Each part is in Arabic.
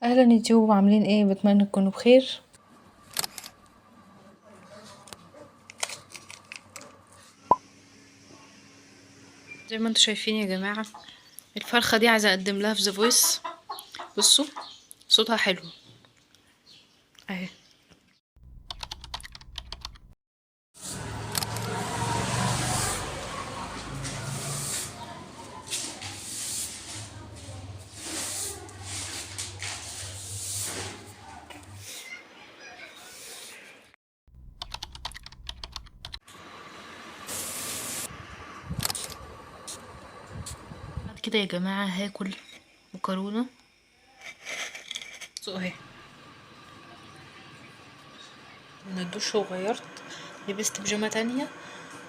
اهلا يوتيوب، عاملين ايه؟ بتمنى تكونوا بخير. زي ما انتوا شايفين يا جماعه، الفرخه دي عايزه اقدم لها في ذا فويس. بصوا صوتها حلو اهي. بعد كده يا جماعه هاكل مكرونه. بصوا اهي، من الدش وغيرت، لبست بيجامه تانية،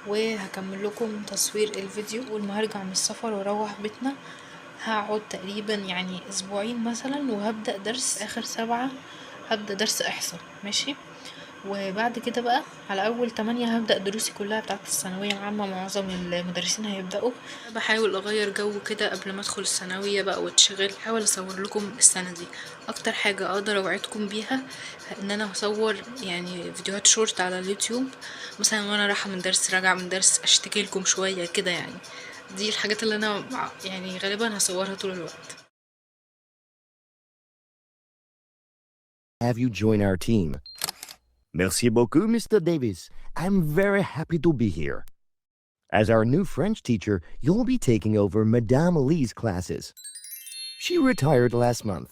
وهكمل لكم تصوير الفيديو. اول ما هرجع من السفر واروح بيتنا هقعد تقريبا يعني اسبوعين مثلا، وهبدأ درس اخر 7. هبدأ درس احصاء، ماشي. وبعد كده بقى على اول 8 هبدأ دروسي كلها بتاعت الثانوية العامة. معظم المدرسين هيبدأوا. بحاول اغير جو كده قبل ما ادخل الثانوية بقى واتشغل. احاول اصور لكم السنة دي اكتر حاجة اقدر اوعدكم بيها، ان انا هصور يعني فيديوهات شورت على اليوتيوب، مثلا وانا رايحة من درس راجعة من درس، اشتكي لكم شوية كده يعني. دي الحاجات اللي انا يعني غالبا هصورها طول الوقت. Have you join our team? Merci beaucoup, Mr. Davis. I'm very happy to be here. As our new French teacher, you'll be taking over Madame Lee's classes. She retired last month,